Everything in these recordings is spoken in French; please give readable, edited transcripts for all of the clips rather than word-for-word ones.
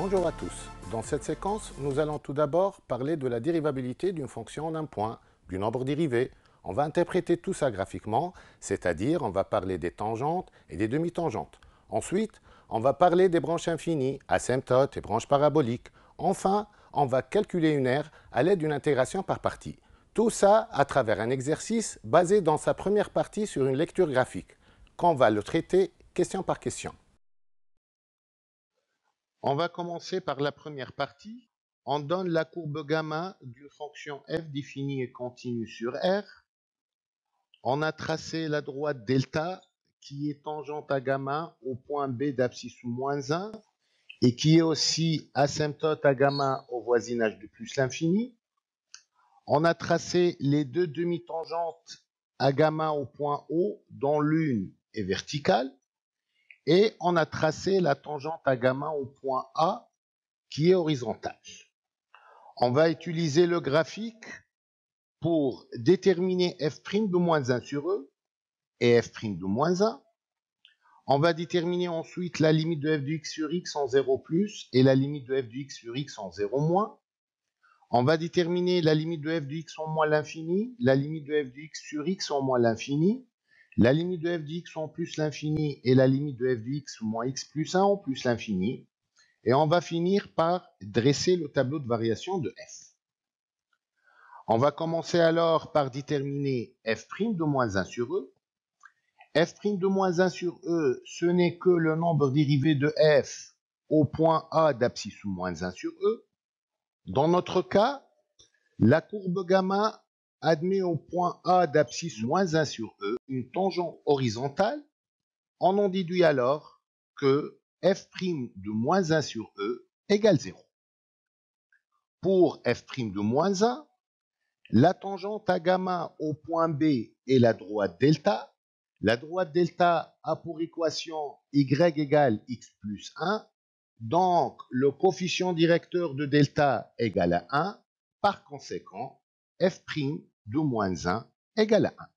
Bonjour à tous. Dans cette séquence, nous allons tout d'abord parler de la dérivabilité d'une fonction en un point, du nombre dérivé. On va interpréter tout ça graphiquement, c'est-à-dire on va parler des tangentes et des demi-tangentes. Ensuite, on va parler des branches infinies, asymptotes et branches paraboliques. Enfin, on va calculer une aire à l'aide d'une intégration par partie. Tout ça à travers un exercice basé dans sa première partie sur une lecture graphique, qu'on va le traiter question par question. On va commencer par la première partie. On donne la courbe gamma d'une fonction f définie et continue sur R. On a tracé la droite delta qui est tangente à gamma au point B d'abscisse moins 1 et qui est aussi asymptote à gamma au voisinage de plus l'infini. On a tracé les deux demi-tangentes à gamma au point O dont l'une est verticale. Et on a tracé la tangente à gamma au point A qui est horizontale. On va utiliser le graphique pour déterminer f' de moins 1 sur E et f' de moins 1. On va déterminer ensuite la limite de f de x sur x en 0 plus et la limite de f de x sur x en 0 moins. On va déterminer la limite de f de x en moins l'infini, la limite de f de x sur x en moins l'infini, la limite de f de x en plus l'infini et la limite de f de x moins x plus 1 en plus l'infini. Et on va finir par dresser le tableau de variation de f. On va commencer alors par déterminer f' de moins 1 sur E. F' de moins 1 sur E, ce n'est que le nombre dérivé de f au point A d'abscisse moins 1 sur E. Dans notre cas, la courbe gamma admet au point A d'abscisse moins 1 sur E une tangente horizontale. On en déduit alors que f' de moins 1 sur E égale 0. Pour f' de moins 1, la tangente à gamma au point B est la droite delta. La droite delta a pour équation y égale x plus 1. Donc, le coefficient directeur de delta égale à 1. Par conséquent, f' de moins 1 égale à 1.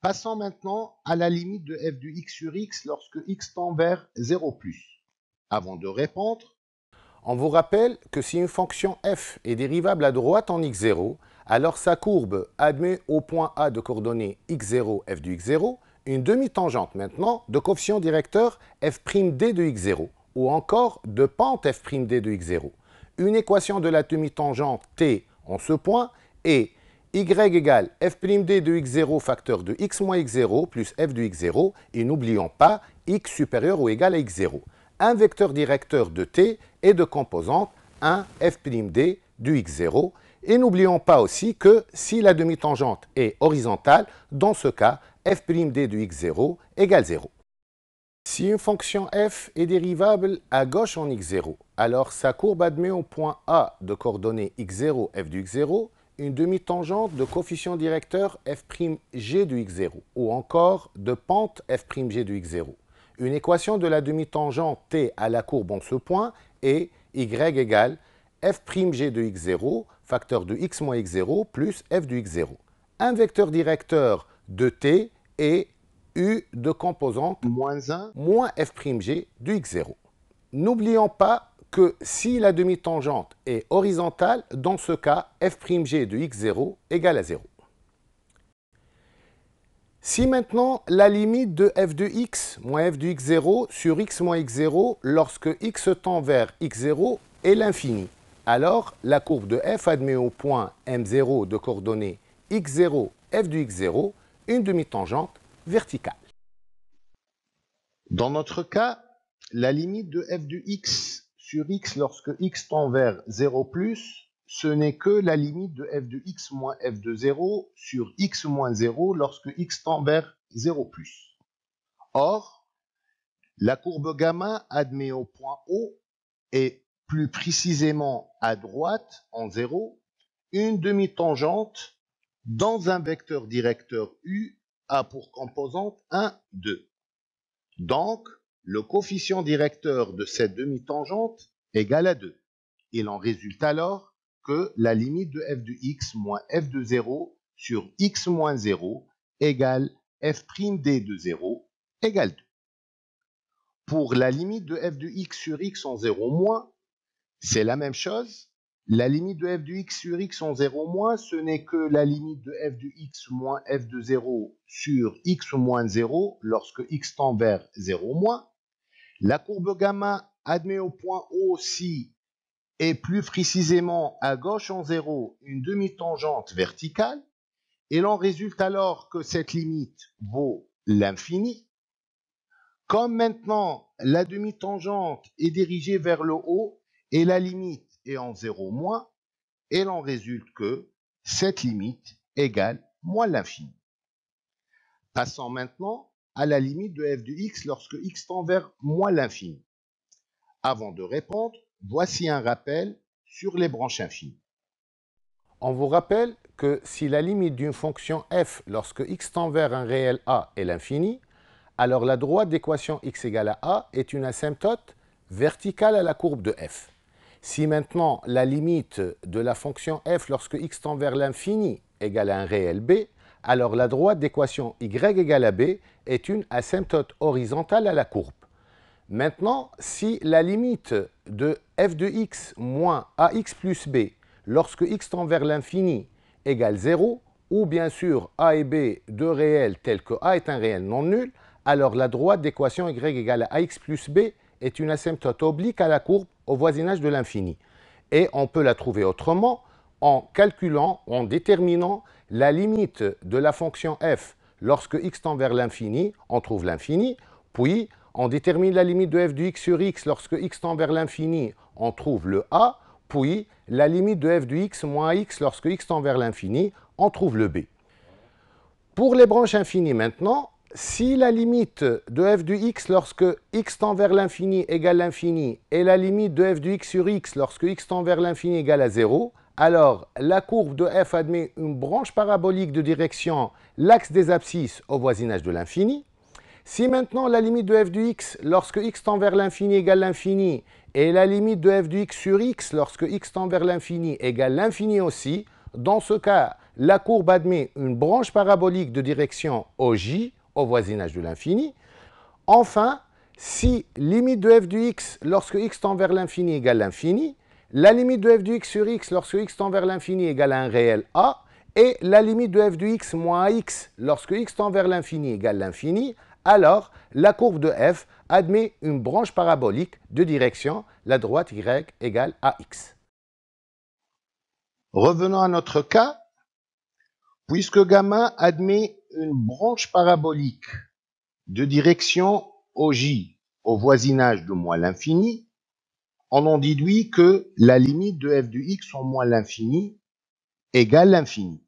Passons maintenant à la limite de f de x sur x lorsque x tend vers 0 plus. Avant de répondre, on vous rappelle que si une fonction f est dérivable à droite en x0, alors sa courbe admet au point A de coordonnées x0, f de x0, une demi-tangente maintenant de coefficient directeur f'd de x0, ou encore de pente f'd de x0. Une équation de la demi-tangente t en ce point est y égale f'd de x0 facteur de x moins x0 plus f de x0, et n'oublions pas x supérieur ou égal à x0. Un vecteur directeur de t et de composante 1 f'd du x0. Et n'oublions pas aussi que si la demi-tangente est horizontale, dans ce cas, f'd de x0 égale 0. Si une fonction f est dérivable à gauche en x0, alors sa courbe admet au point A de coordonnées x0, f de x0, une demi-tangente de coefficient directeur f'g de x0, ou encore de pente f'g de x0. Une équation de la demi-tangente t à la courbe en ce point est y égale f'g de x0, facteur de x moins x0, plus f de x0. Un vecteur directeur de t est u de composante moins 1 moins f'g de x0. N'oublions pas que si la demi-tangente est horizontale, dans ce cas, f'g de x0 égale à 0. Si maintenant la limite de f de x moins f de x0 sur x moins x0 lorsque x tend vers x0 est l'infini, alors la courbe de f admet au point M0 de coordonnées x0, f de x0, une demi-tangente verticale. Dans notre cas, la limite de f de x sur x lorsque x tend vers 0 plus, ce n'est que la limite de f de x moins f de 0 sur x moins 0 lorsque x tend vers 0 plus. Or, la courbe gamma admet au point O, et plus précisément à droite, en 0, une demi-tangente dans un vecteur directeur U a pour composante 1, 2. Donc, le coefficient directeur de cette demi-tangente égale à 2. Il en résulte alors que la limite de f de x moins f de 0 sur x moins 0 égale f'd de 0 égale 2. Pour la limite de f de x sur x en 0 moins, c'est la même chose. La limite de f de x sur x en 0 moins, ce n'est que la limite de f de x moins f de 0 sur x moins 0 lorsque x tend vers 0 moins. La courbe gamma admet au point O si, et plus précisément à gauche en 0, une demi-tangente verticale. Il en résulte alors que cette limite vaut l'infini. Comme maintenant la demi-tangente est dirigée vers le haut et la limite est en 0 moins, il en résulte que cette limite égale moins l'infini. Passons maintenant à la limite de f de x lorsque x tend vers moins l'infini. Avant de répondre, voici un rappel sur les branches infinies. On vous rappelle que si la limite d'une fonction f lorsque x tend vers un réel a est l'infini, alors la droite d'équation x égale à a est une asymptote verticale à la courbe de f. Si maintenant la limite de la fonction f lorsque x tend vers l'infini égale à un réel b, alors la droite d'équation y égale à b est une asymptote horizontale à la courbe. Maintenant, si la limite de f de x moins ax plus b lorsque x tend vers l'infini égale 0, ou bien sûr a et b deux réels tels que a est un réel non nul, alors la droite d'équation y égale à ax plus b est une asymptote oblique à la courbe au voisinage de l'infini. Et on peut la trouver autrement en calculant, en déterminant la limite de la fonction f lorsque x tend vers l'infini, on trouve l'infini, puis on détermine la limite de f de x sur x lorsque x tend vers l'infini, on trouve le a, puis la limite de f de x moins x lorsque x tend vers l'infini, on trouve le b. Pour les branches infinies maintenant, si la limite de f de x lorsque x tend vers l'infini égale l'infini et la limite de f de x sur x lorsque x tend vers l'infini égale à 0, alors la courbe de f admet une branche parabolique de direction l'axe des abscisses au voisinage de l'infini. Si maintenant la limite de f de x lorsque x tend vers l'infini égale l'infini et la limite de f de x sur x lorsque x tend vers l'infini égale l'infini aussi, dans ce cas, la courbe admet une branche parabolique de direction OJ au voisinage de l'infini. Enfin, si limite de f de x lorsque x tend vers l'infini égale l'infini, la limite de f de x sur x lorsque x tend vers l'infini égale un réel a, et la limite de f de x moins ax lorsque x tend vers l'infini égale l'infini, alors la courbe de f admet une branche parabolique de direction la droite y égale ax. Revenons à notre cas. Puisque gamma admet une branche parabolique de direction OJ au voisinage de moins l'infini, on en déduit que la limite de f de x en moins l'infini égale l'infini.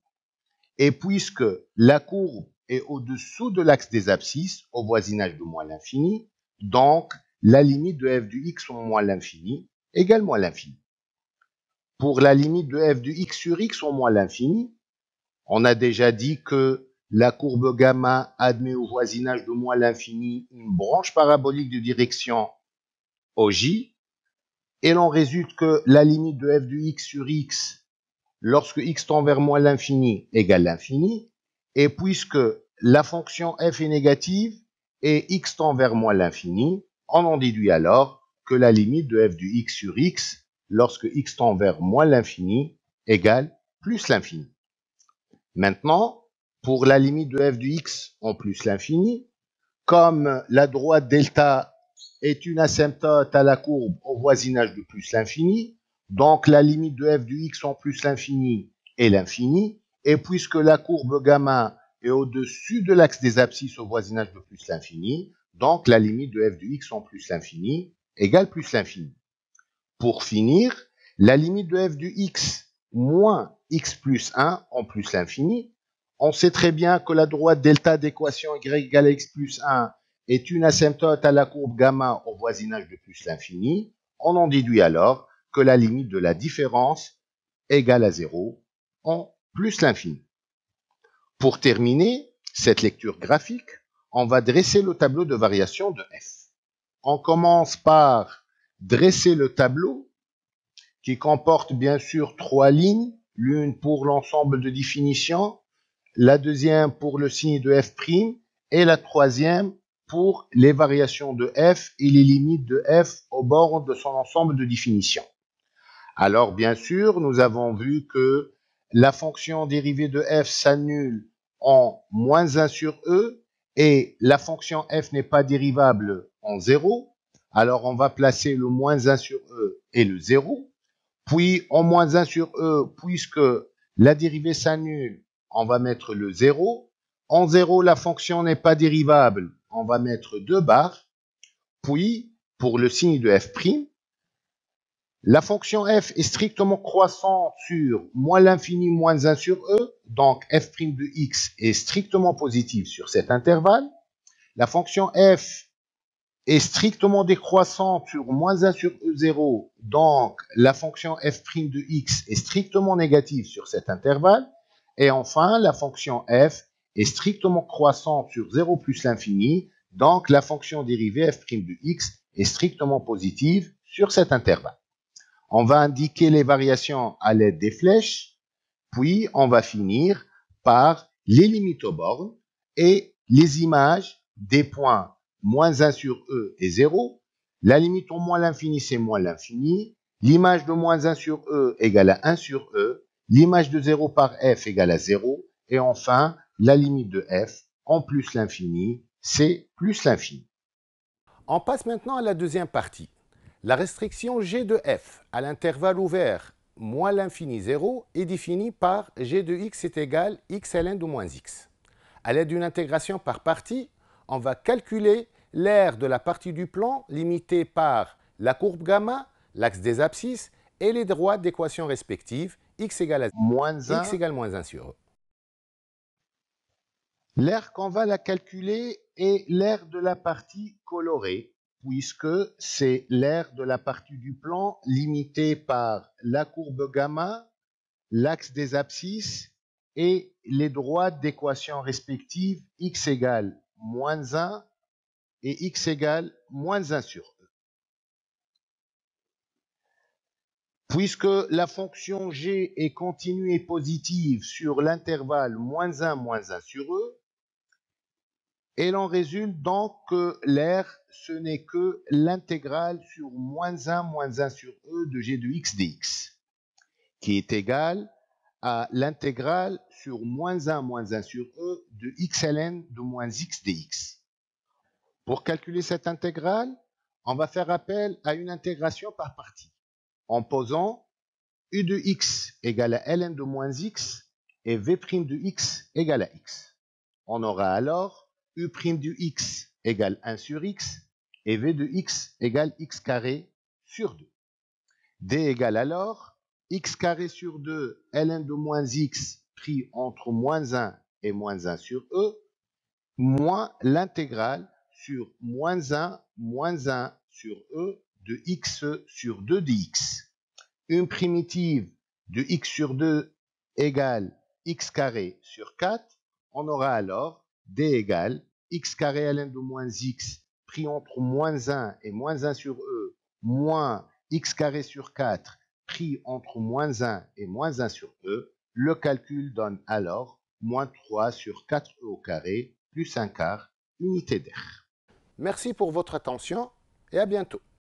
Et puisque la courbe est au-dessous de l'axe des abscisses au voisinage de moins l'infini, donc la limite de f de x en moins l'infini égale moins l'infini. Pour la limite de f de x sur x en moins l'infini, on a déjà dit que la courbe gamma admet au voisinage de moins l'infini une branche parabolique de direction OJ. Et l'on résulte que la limite de f de x sur x lorsque x tend vers moins l'infini égale l'infini. Et puisque la fonction f est négative et x tend vers moins l'infini, on en déduit alors que la limite de f de x sur x lorsque x tend vers moins l'infini égale plus l'infini. Maintenant, pour la limite de f de x en plus l'infini, comme la droite delta est une asymptote à la courbe au voisinage de plus l'infini, donc la limite de f de x en plus l'infini est l'infini, et puisque la courbe gamma est au-dessus de l'axe des abscisses au voisinage de plus l'infini, donc la limite de f de x en plus l'infini égale plus l'infini. Pour finir, la limite de f de x moins x plus 1 en plus l'infini, on sait très bien que la droite delta d'équation y égale à x plus 1 est une asymptote à la courbe gamma au voisinage de plus l'infini. On en déduit alors que la limite de la différence égale à 0 en plus l'infini. Pour terminer cette lecture graphique, on va dresser le tableau de variation de f. On commence par dresser le tableau qui comporte bien sûr 3 lignes, l'une pour l'ensemble de définition, la deuxième pour le signe de f' et la troisième pour les variations de f et les limites de f au bord de son ensemble de définition. Alors, bien sûr, nous avons vu que la fonction dérivée de f s'annule en moins 1 sur e et la fonction f n'est pas dérivable en 0. Alors, on va placer le moins 1 sur e et le 0. Puis, en moins 1 sur e, puisque la dérivée s'annule, on va mettre le 0. En 0, la fonction n'est pas dérivable, on va mettre 2 barres. Puis, pour le signe de f', la fonction f est strictement croissante sur moins l'infini moins 1 sur e, donc f' de x est strictement positive sur cet intervalle. La fonction f est strictement décroissante sur moins 1 sur e0, donc la fonction f' de x est strictement négative sur cet intervalle. Et enfin, la fonction f est strictement croissante sur 0 plus l'infini, donc la fonction dérivée f' de x est strictement positive sur cet intervalle. On va indiquer les variations à l'aide des flèches, puis on va finir par les limites aux bornes et les images des points moins 1 sur e et 0. La limite au moins l'infini, c'est moins l'infini. L'image de moins 1 sur e égale à 1 sur e. L'image de 0 par f égale à 0. Et enfin, la limite de f en plus l'infini, c'est plus l'infini. On passe maintenant à la deuxième partie. La restriction g de f à l'intervalle ouvert moins l'infini 0 est définie par g de x est égal x ln de moins x. À l'aide d'une intégration par partie, on va calculer l'aire de la partie du plan limitée par la courbe gamma, l'axe des abscisses et les droites d'équation respectives x égale à Moins 1. x égale moins 1 sur e. L'aire qu'on va la calculer est l'aire de la partie colorée, puisque c'est l'aire de la partie du plan limitée par la courbe gamma, l'axe des abscisses et les droites d'équation respectives x égale moins 1 et x égale moins 1 sur e. Puisque la fonction g est continue et positive sur l'intervalle moins 1 sur e, il en résulte donc que l'aire, ce n'est que l'intégrale sur moins 1 sur e de g de x dx, qui est égale à l'intégrale sur moins 1 sur e de x ln de moins x dx. Pour calculer cette intégrale, on va faire appel à une intégration par partie, en posant u de x égale à ln de moins x et v' de x égale à x. On aura alors u' de x égale 1 sur x et v de x égale x carré sur 2. D égale alors x carré sur 2 ln de moins x pris entre moins 1 et moins 1 sur e, moins l'intégrale sur moins 1 sur e de x sur 2 dx. Une primitive de x sur 2 égale x carré sur 4, on aura alors d égale x carré ln de moins x pris entre moins 1 et moins 1 sur e moins x carré sur 4 pris entre moins 1 et moins 1 sur e. Le calcul donne alors moins 3 sur 4e au carré plus 1 quart unité d'air. Merci pour votre attention et à bientôt.